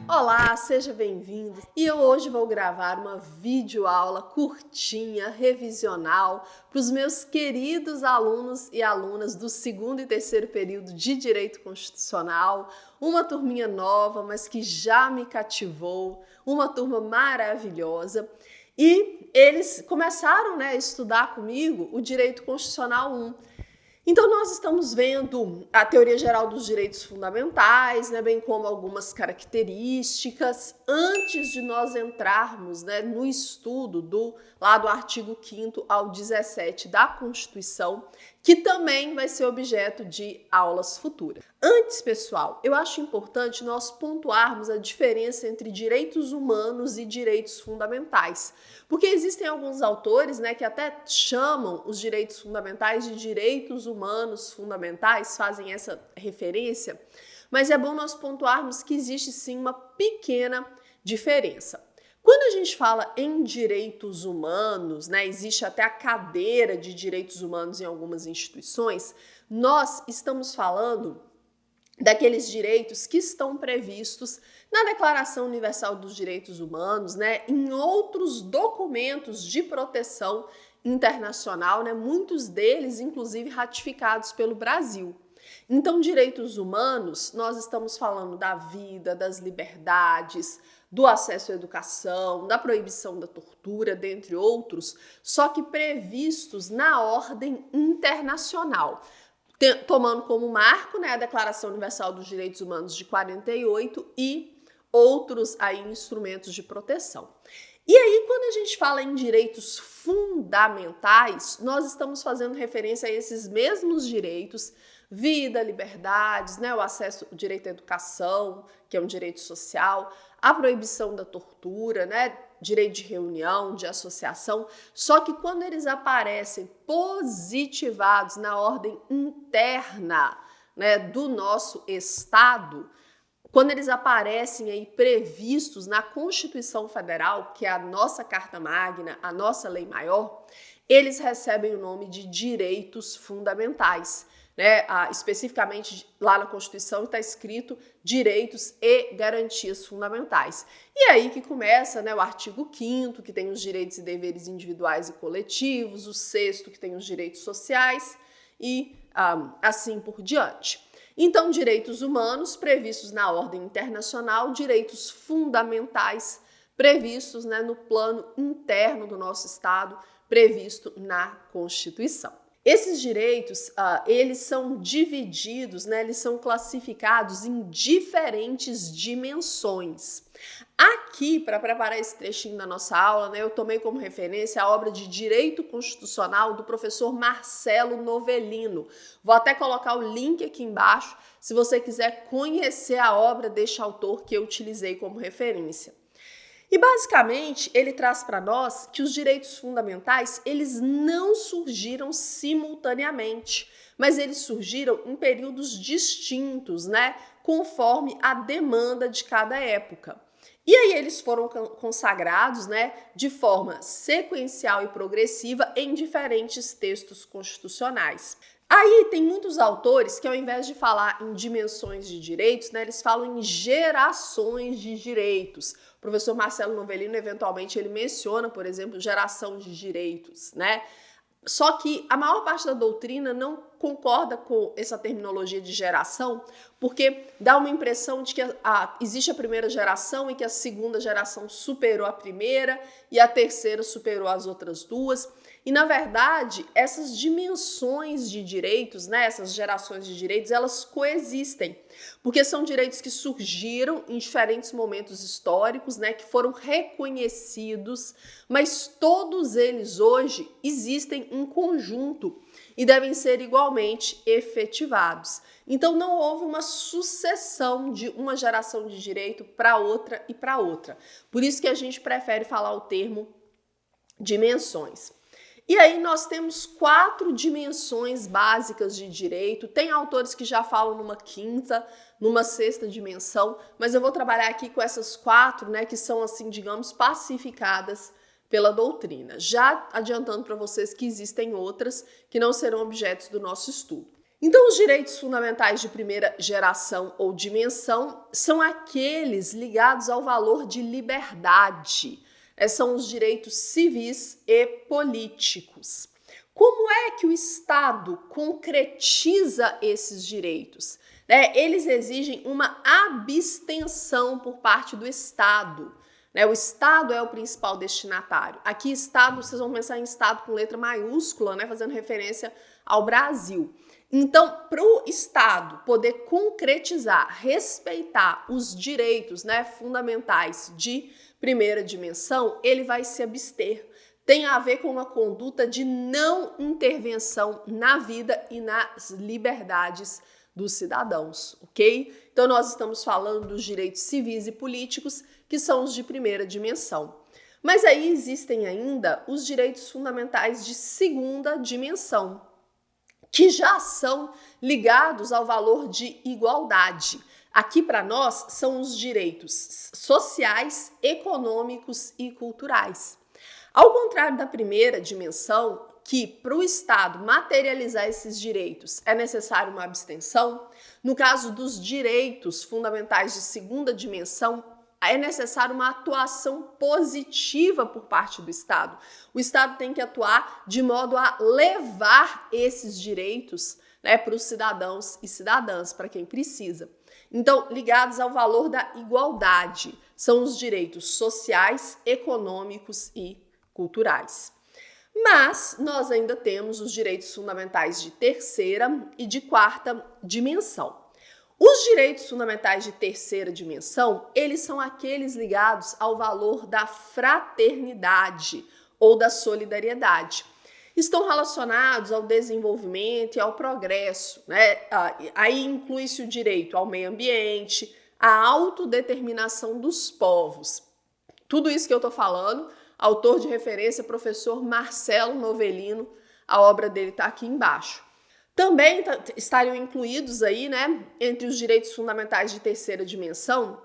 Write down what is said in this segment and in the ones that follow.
Olá, seja bem-vindo. E eu hoje vou gravar uma videoaula curtinha, revisional, para os meus queridos alunos e alunas do segundo e terceiro período de Direito Constitucional, uma turminha nova, mas que já me cativou, uma turma maravilhosa. E eles começaram, a estudar comigo o Direito Constitucional 1. Então, nós estamos vendo a teoria geral dos direitos fundamentais, bem como algumas características, antes de nós entrarmos no estudo do artigo 5º ao 17 da Constituição, que também vai ser objeto de aulas futuras. Antes, pessoal, eu acho importante nós pontuarmos a diferença entre direitos humanos e direitos fundamentais, porque existem alguns autores que até chamam os direitos fundamentais de direitos humanos fundamentais, fazem essa referência, mas é bom nós pontuarmos que existe sim uma pequena diferença. Quando a gente fala em direitos humanos, existe até a cadeira de direitos humanos em algumas instituições, nós estamos falando daqueles direitos que estão previstos na Declaração Universal dos Direitos Humanos, em outros documentos de proteção internacional, muitos deles, inclusive, ratificados pelo Brasil. Então, direitos humanos, nós estamos falando da vida, das liberdades, do acesso à educação, da proibição da tortura, dentre outros, só que previstos na ordem internacional, tomando como marco a Declaração Universal dos Direitos Humanos de 48 e outros instrumentos de proteção. E aí, quando a gente fala em direitos fundamentais, nós estamos fazendo referência a esses mesmos direitos, vida, liberdades, o acesso, o direito à educação, que é um direito social, a proibição da tortura, direito de reunião, de associação, só que quando eles aparecem positivados na ordem interna, do nosso Estado, quando eles aparecem aí previstos na Constituição Federal, que é a nossa Carta Magna, a nossa lei maior, eles recebem o nome de direitos fundamentais. Especificamente lá na Constituição está escrito direitos e garantias fundamentais. E aí que começa o artigo 5º, que tem os direitos e deveres individuais e coletivos, o 6º, que tem os direitos sociais e assim por diante. Então, direitos humanos previstos na ordem internacional, direitos fundamentais previstos no plano interno do nosso Estado, previsto na Constituição. Esses direitos, eles são divididos, eles são classificados em diferentes dimensões. Aqui, para preparar esse trechinho da nossa aula, eu tomei como referência a obra de Direito Constitucional do professor Marcelo Novellino. Vou até colocar o link aqui embaixo, se você quiser conhecer a obra deste autor que eu utilizei como referência. E basicamente ele traz para nós que os direitos fundamentais eles não surgiram simultaneamente, mas eles surgiram em períodos distintos, conforme a demanda de cada época. E aí eles foram consagrados, de forma sequencial e progressiva em diferentes textos constitucionais. Aí tem muitos autores que ao invés de falar em dimensões de direitos, eles falam em gerações de direitos. O professor Marcelo Novellino, eventualmente, ele menciona, por exemplo, geração de direitos, Só que a maior parte da doutrina não concorda com essa terminologia de geração, porque dá uma impressão de que existe a primeira geração e que a segunda geração superou a primeira e a terceira superou as outras duas. E, na verdade, essas dimensões de direitos, essas gerações de direitos, elas coexistem, porque são direitos que surgiram em diferentes momentos históricos, que foram reconhecidos, mas todos eles hoje existem em conjunto e devem ser igualmente efetivados. Então, não houve uma sucessão de uma geração de direito para outra e para outra. Por isso que a gente prefere falar o termo dimensões. E aí nós temos 4 dimensões básicas de direito. Tem autores que já falam numa 5ª, numa 6ª dimensão, mas eu vou trabalhar aqui com essas 4, que são, assim, digamos, pacificadas pela doutrina. Já adiantando para vocês que existem outras que não serão objetos do nosso estudo. Então, os direitos fundamentais de primeira geração ou dimensão são aqueles ligados ao valor de liberdade. São os direitos civis e políticos. Como é que o Estado concretiza esses direitos? Eles exigem uma abstenção por parte do Estado. O Estado é o principal destinatário. Aqui, Estado, vocês vão pensar em Estado com letra maiúscula, fazendo referência ao Brasil. Então, para o Estado poder concretizar, respeitar os direitos fundamentais de primeira dimensão, ele vai se abster. Tem a ver com uma conduta de não intervenção na vida e nas liberdades dos cidadãos, ok? Então, nós estamos falando dos direitos civis e políticos, que são os de primeira dimensão. Mas aí existem ainda os direitos fundamentais de segunda dimensão, que já são ligados ao valor de igualdade. Aqui, para nós, são os direitos sociais, econômicos e culturais. Ao contrário da primeira dimensão, que para o Estado materializar esses direitos é necessário uma abstenção, no caso dos direitos fundamentais de segunda dimensão, é necessário uma atuação positiva por parte do Estado. O Estado tem que atuar de modo a levar esses direitos para os cidadãos e cidadãs, para quem precisa. Então, ligados ao valor da igualdade, são os direitos sociais, econômicos e culturais. Mas nós ainda temos os direitos fundamentais de terceira e de quarta dimensão. Os direitos fundamentais de terceira dimensão, eles são aqueles ligados ao valor da fraternidade ou da solidariedade. Estão relacionados ao desenvolvimento e ao progresso, Aí inclui-se o direito ao meio ambiente, à autodeterminação dos povos. Tudo isso que eu estou falando, autor de referência, professor Marcelo Novellino, a obra dele está aqui embaixo. Também estariam incluídos aí, entre os direitos fundamentais de terceira dimensão,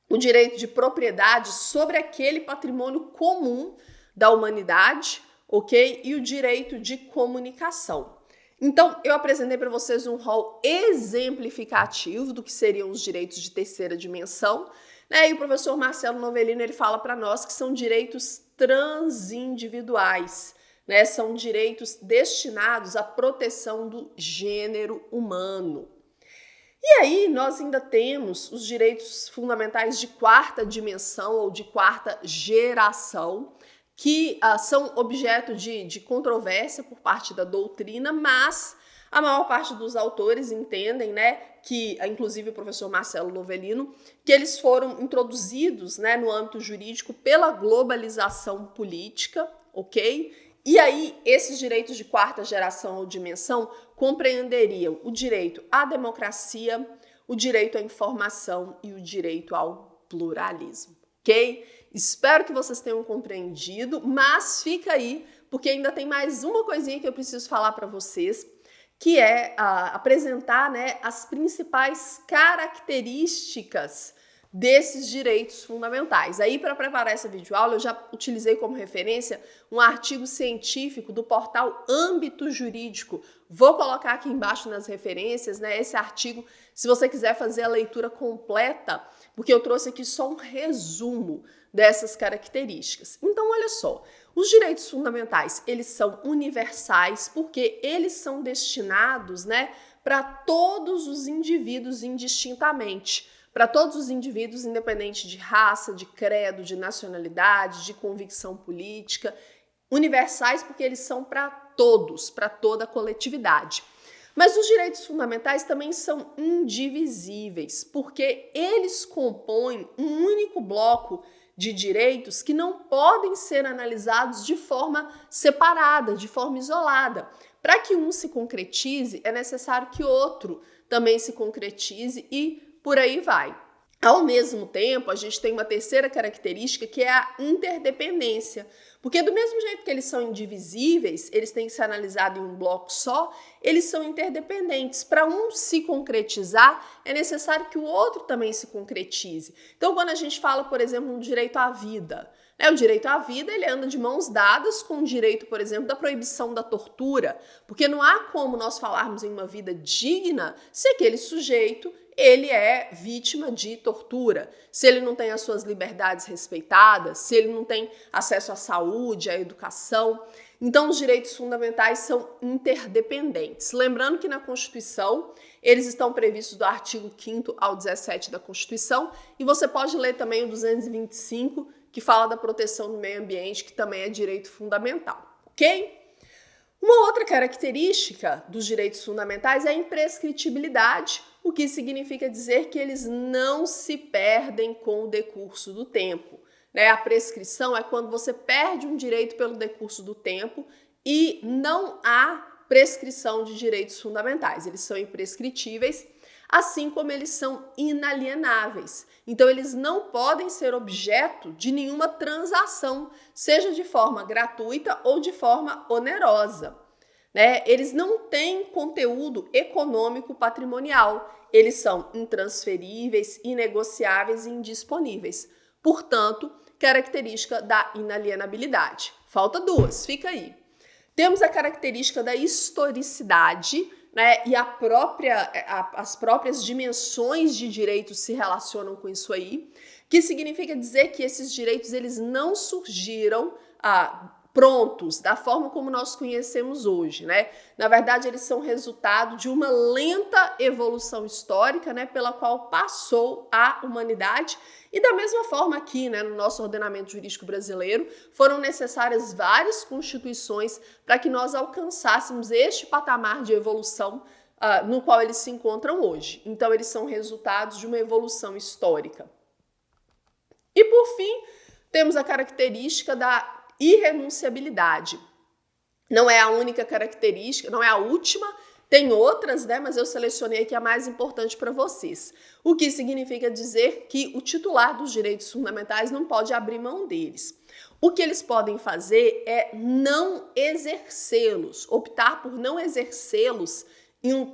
o direito de propriedade sobre aquele patrimônio comum da humanidade, ok? E o direito de comunicação. Então, eu apresentei para vocês um rol exemplificativo do que seriam os direitos de terceira dimensão, E o professor Marcelo Novellino, ele fala para nós que são direitos transindividuais, São direitos destinados à proteção do gênero humano. E aí nós ainda temos os direitos fundamentais de quarta dimensão ou de quarta geração, que são objeto de controvérsia por parte da doutrina, mas a maior parte dos autores entendem, que, inclusive o professor Marcelo Novellino, que eles foram introduzidos, no âmbito jurídico pela globalização política, ok? E aí, esses direitos de quarta geração ou dimensão compreenderiam o direito à democracia, o direito à informação e o direito ao pluralismo, ok? Espero que vocês tenham compreendido, mas fica aí, porque ainda tem mais uma coisinha que eu preciso falar para vocês, que é apresentar, as principais características desses direitos fundamentais. Aí, para preparar essa videoaula, eu já utilizei como referência um artigo científico do portal Âmbito Jurídico. Vou colocar aqui embaixo nas referências, esse artigo, se você quiser fazer a leitura completa, porque eu trouxe aqui só um resumo dessas características. Então, olha só, os direitos fundamentais, eles são universais porque eles são destinados, para todos os indivíduos indistintamente, para todos os indivíduos, independente de raça, de credo, de nacionalidade, de convicção política, universais porque eles são para todos, para toda a coletividade. Mas os direitos fundamentais também são indivisíveis, porque eles compõem um único bloco de direitos que não podem ser analisados de forma separada, de forma isolada. Para que um se concretize, é necessário que outro também se concretize e por aí vai. Ao mesmo tempo, a gente tem uma terceira característica que é a interdependência, porque do mesmo jeito que eles são indivisíveis, eles têm que ser analisados em um bloco só, eles são interdependentes. Para um se concretizar, é necessário que o outro também se concretize. Então, quando a gente fala, por exemplo, no direito à vida, O direito à vida, ele anda de mãos dadas com o direito, por exemplo, da proibição da tortura, porque não há como nós falarmos em uma vida digna se aquele sujeito ele é vítima de tortura, se ele não tem as suas liberdades respeitadas, se ele não tem acesso à saúde, à educação. Então, os direitos fundamentais são interdependentes. Lembrando que na Constituição, eles estão previstos do artigo 5º ao 17 da Constituição, e você pode ler também o 225, que fala da proteção do meio ambiente, que também é direito fundamental, ok? Uma outra característica dos direitos fundamentais é a imprescritibilidade, o que significa dizer que eles não se perdem com o decurso do tempo. A prescrição é quando você perde um direito pelo decurso do tempo e não há prescrição de direitos fundamentais. Eles são imprescritíveis, assim como eles são inalienáveis. Então, eles não podem ser objeto de nenhuma transação, seja de forma gratuita ou de forma onerosa. Eles não têm conteúdo econômico patrimonial, eles são intransferíveis, inegociáveis e indisponíveis. Portanto, característica da inalienabilidade. Falta duas, fica aí. Temos a característica da historicidade, e as próprias dimensões de direitos se relacionam com isso aí, que significa dizer que esses direitos eles não surgiram prontos, da forma como nós conhecemos hoje, Na verdade, eles são resultado de uma lenta evolução histórica, pela qual passou a humanidade. E da mesma forma aqui, no nosso ordenamento jurídico brasileiro, foram necessárias várias constituições para que nós alcançássemos este patamar de evolução no qual eles se encontram hoje. Então, eles são resultados de uma evolução histórica. E, por fim, temos a característica da irrenunciabilidade. Não é a única característica, não é a última, tem outras, mas eu selecionei aqui a mais importante para vocês. O que significa dizer que o titular dos direitos fundamentais não pode abrir mão deles. O que eles podem fazer é não exercê-los, optar por não exercê-los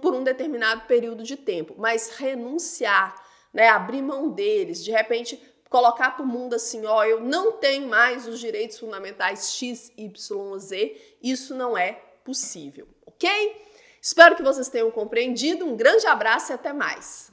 por um determinado período de tempo, mas renunciar, abrir mão deles, de repente colocar para o mundo assim, eu não tenho mais os direitos fundamentais X, Y, Z, isso não é possível, ok? Espero que vocês tenham compreendido, um grande abraço e até mais!